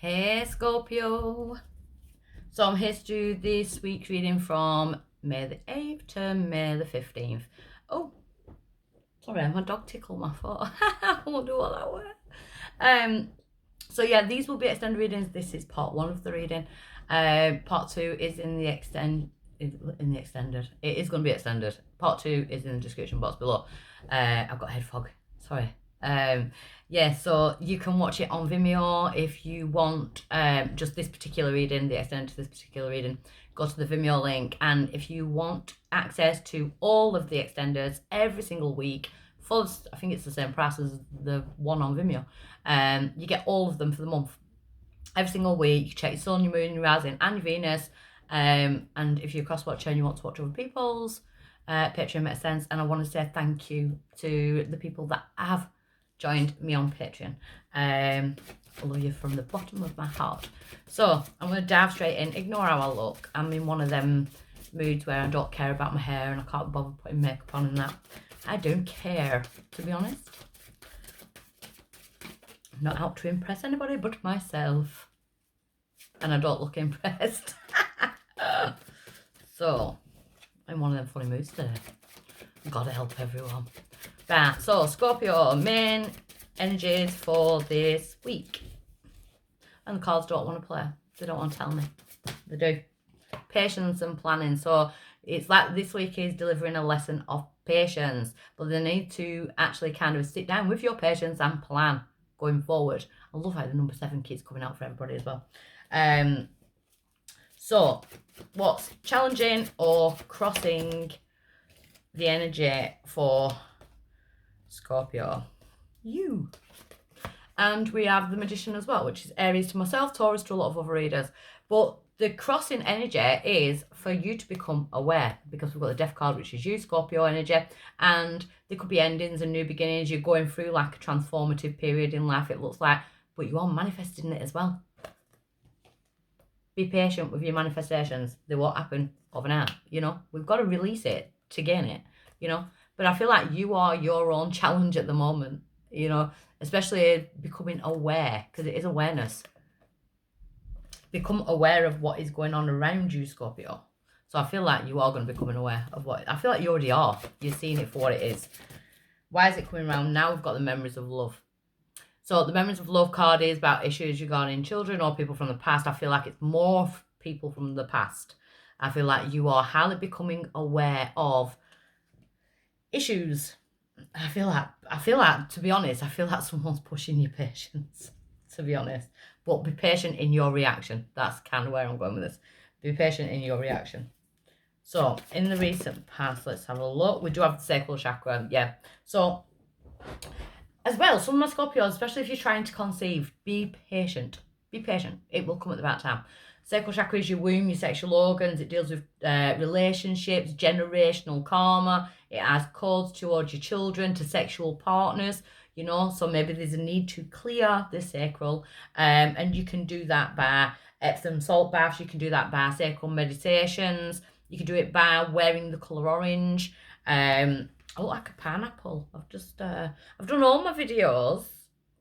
Hey Scorpio. So I'm here to do this week's reading from May the 8th to May the 15th. Oh, sorry, my dog tickled my foot. I wonder what that was. So yeah, these will be extended readings. This is part one of the reading. Part two is in the extended. It is going to be extended. Part two is in the description box below. I've got head fog. Sorry. Yeah, so you can watch it on Vimeo if you want just this particular reading, the extended to this particular reading. Go to the Vimeo link, and if you want access to all of the extenders every single week, for I think it's the same price as the one on Vimeo. You get all of them for the month. Every single week, you check your sun, your moon, your rising, and your Venus. And if you're a cross watcher and you want to watch other people's, Patreon makes sense. And I want to say thank you to the people that have joined me on Patreon. I love you from the bottom of my heart. So I'm going to dive straight in. Ignore how I look. I'm in one of them moods where I don't care about my hair and I can't bother putting makeup on and that. I don't care, to be honest. I'm not out to impress anybody but myself. And I don't look impressed. So, I'm one of them funny moods today. Gotta help everyone. Right, so Scorpio, main energies for this week. And the cards don't want to play. They don't want to tell me. They do. Patience and planning. So it's like this week is delivering a lesson of patience. But they need to actually kind of sit down with your patience and plan going forward. I love how the number 7 keeps coming out for everybody as well. So what's challenging or crossing the energy for Scorpio? You. And we have the Magician as well, which is Aries to myself, Taurus to a lot of other readers. But the crossing energy is for you to become aware, because we've got the Death card, which is you, Scorpio energy, and there could be endings and new beginnings. You're going through like a transformative period in life, it looks like, but you are manifesting it as well. Be patient with your manifestations. They won't happen overnight, you know. We've got to release it to gain it, you know. But I feel like you are your own challenge at the moment, you know, especially becoming aware, because it is awareness. Become aware of what is going on around you, Scorpio. So I feel like you are going to be becoming aware of what, I feel like you already are. You're seeing it for what it is. Why is it coming around? Now we've got the memories of love. So the memories of love card is about issues regarding children or people from the past. I feel like it's more people from the past. I feel like you are highly becoming aware of issues. I feel like, to be honest, I feel like someone's pushing your patience, to be honest. But be patient in your reaction. That's kind of where I'm going with this. Be patient in your reaction. So, in the recent past, let's have a look. We do have the sacral chakra, yeah. So, as well, some of my Scorpios, especially if you're trying to conceive, be patient. Be patient. It will come at the right time. Sacral chakra is your womb, your sexual organs. It deals with relationships, generational karma. It has codes towards your children, to sexual partners, you know. So maybe there's a need to clear the sacral. And you can do that by Epsom salt baths. You can do that by sacral meditations. You can do it by wearing the colour orange. I look like a pineapple. I've done all my videos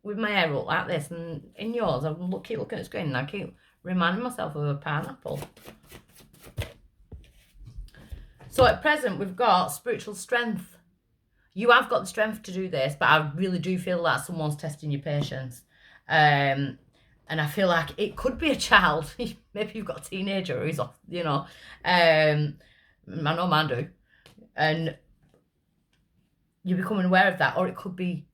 with my hair up like this, and in yours, I keep looking at the screen and I keep reminding myself of a pineapple. So at present, we've got spiritual strength. You have got the strength to do this, but I really do feel like someone's testing your patience. And I feel like it could be a child. Maybe you've got a teenager who's off, you know. I know mine do. And you're becoming aware of that, or it could be,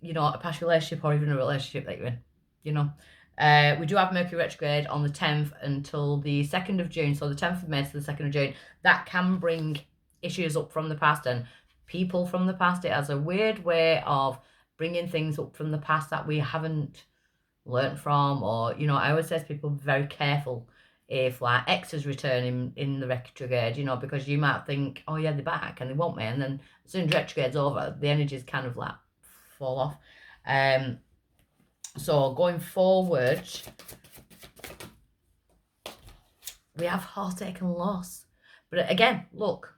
you know, a past relationship or even a relationship that you're in, you know. We do have Mercury retrograde on the 10th until the 2nd of June, so the 10th of May to the 2nd of June. That can bring issues up from the past and people from the past. It has a weird way of bringing things up from the past that we haven't learnt from, or, you know, I always say to people, be very careful if like exes return in the retrograde, you know, because you might think, oh yeah, they're back and they want me, and then as soon as retrograde's over, the energies kind of like fall off. So going forward, we have heartache and loss. But again, look,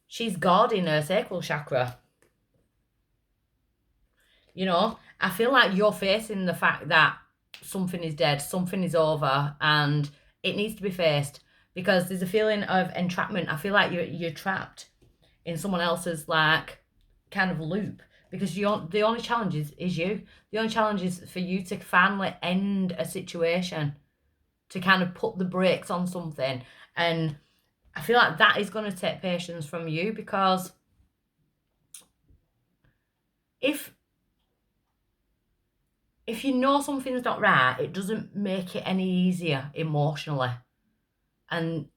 she's guarding her sacral chakra. You know, I feel like you're facing the fact that something is dead, something is over, and it needs to be faced, because there's a feeling of entrapment. I feel like you're trapped in someone else's like kind of loop, because the only challenge is you. The only challenge is for you to finally end a situation, to kind of put the brakes on something. And I feel like that is going to take patience from you, because if you know something's not right, it doesn't make it any easier emotionally. And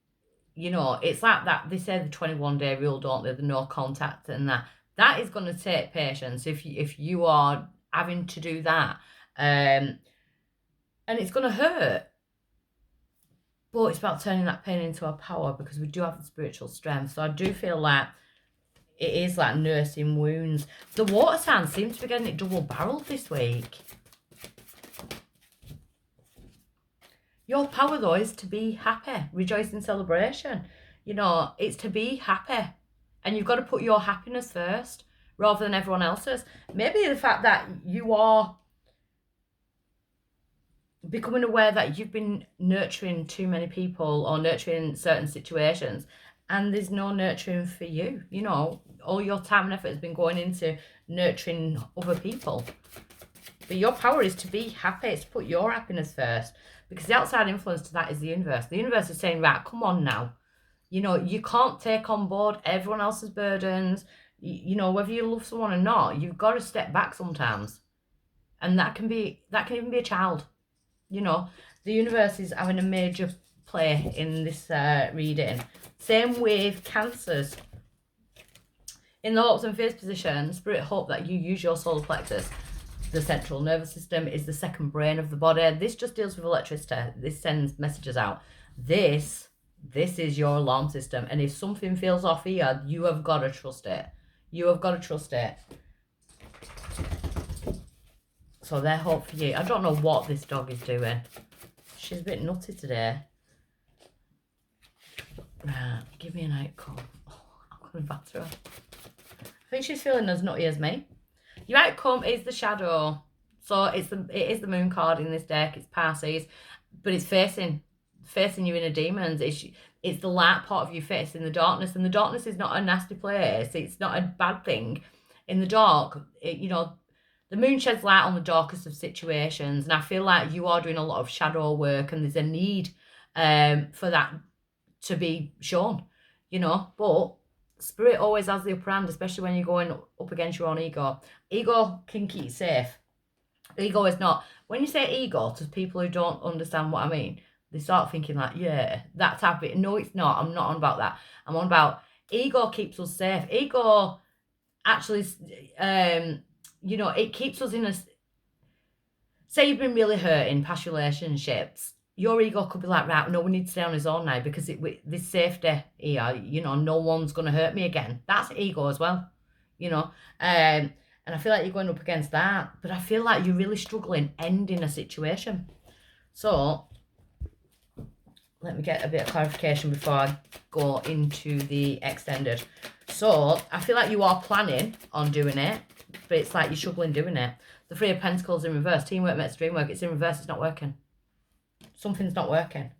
you know, it's like that. They say the 21-day rule, don't they? The no contact and that. That is going to take patience if you are having to do that, and it's going to hurt. But it's about turning that pain into a power, because we do have the spiritual strength. So I do feel like it is like nursing wounds. The water sign seems to be getting it double-barreled this week. Your power, though, is to be happy, rejoice in celebration. You know, it's to be happy. And you've got to put your happiness first rather than everyone else's. Maybe the fact that you are becoming aware that you've been nurturing too many people or nurturing certain situations, and there's no nurturing for you. You know, all your time and effort has been going into nurturing other people. But your power is to be happy. It's to put your happiness first. Because the outside influence to that is the universe. The universe is saying, right, come on now. You know, you can't take on board everyone else's burdens. You know, whether you love someone or not, you've got to step back sometimes. And that can even be a child. You know, the universe is having a major play in this reading. Same with Cancers. In the hopes and fears position, Spirit hope that you use your solar plexus. The central nervous system is the second brain of the body. This just deals with electricity. This sends messages out. This is your alarm system. And if something feels off here, you have got to trust it. You have got to trust it. So they're hope for you. I don't know what this dog is doing. She's a bit nutty today. Right, give me an outcome. Oh, I'm going to batter her. I think she's feeling as nutty as me. Your outcome is the shadow. So it is the moon card in this deck. It's Pisces, but it's facing you inner demons. It's the light part of you facing the darkness, and the darkness is not a nasty place. It's not a bad thing. In the dark, you know, the moon sheds light on the darkest of situations, and I feel like you are doing a lot of shadow work, and there's a need for that to be shown, you know. But Spirit always has the upper hand, especially when you're going up against your own ego. Ego can keep you safe. Ego is not. When you say ego to people who don't understand what I mean, they start thinking like, yeah, that type of it. No, it's not. I'm not on about that. I'm on about ego keeps us safe. Ego actually, you know, it keeps us in a... Say you've been really hurt in past relationships. Your ego could be like, right, no, we need to stay on his own now, because this safety here, you know, no one's going to hurt me again. That's ego as well, you know. And I feel like you're going up against that, but I feel like you're really struggling ending a situation. So let me get a bit of clarification before I go into the extended. So I feel like you are planning on doing it, but it's like you're struggling doing it. The Three of Pentacles in reverse. Teamwork makes dream work. It's in reverse. It's not working. Something's not working,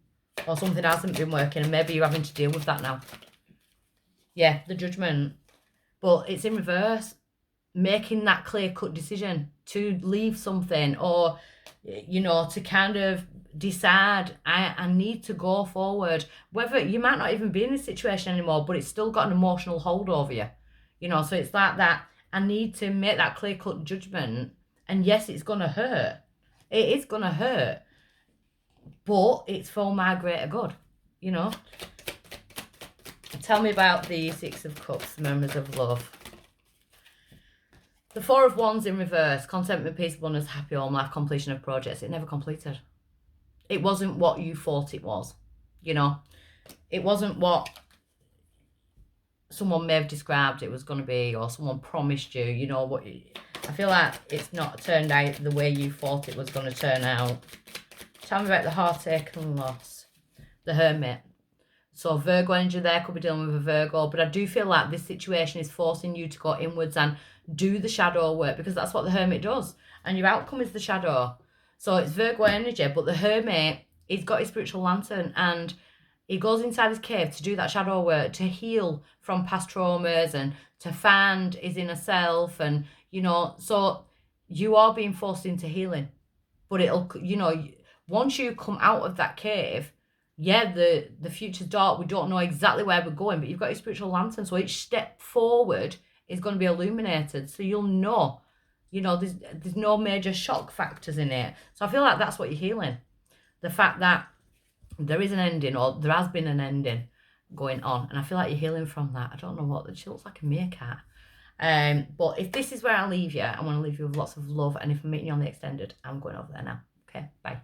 or something hasn't been working, and maybe you're having to deal with that now. Yeah, the Judgment. But it's in reverse. Making that clear-cut decision to leave something, or, you know, to kind of decide, I need to go forward. Whether you might not even be in this situation anymore, but it's still got an emotional hold over you. You know, so it's like that. I need to make that clear-cut judgment. And yes, it's going to hurt. It is going to hurt. But it's for my greater good, you know. Tell me about the Six of Cups, Memories of Love. The Four of Wands in reverse. Contentment, peace, abundance, happy home life, completion of projects. It never completed. It wasn't what you thought it was, you know. It wasn't what someone may have described it was going to be, or someone promised you, you know. What I feel like it's not turned out the way you thought it was going to turn out. Tell me about the heartache and loss. The Hermit. So Virgo energy there, could be dealing with a Virgo. But I do feel like this situation is forcing you to go inwards and do the shadow work, because that's what the Hermit does. And your outcome is the shadow. So it's Virgo energy, but the Hermit, he's got his spiritual lantern and he goes inside his cave to do that shadow work, to heal from past traumas and to find his inner self. And, you know, so you are being forced into healing. But it'll, you know, once you come out of that cave, yeah, the future's dark. We don't know exactly where we're going, but you've got your spiritual lantern. So each step forward is going to be illuminated. So you'll know, you know, there's no major shock factors in it. So I feel like that's what you're healing. The fact that there is an ending, or there has been an ending going on. And I feel like you're healing from that. I don't know what, she looks like a meerkat. But if this is where I leave you, I want to leave you with lots of love. And if I'm meeting you on the extended, I'm going over there now. Okay, bye.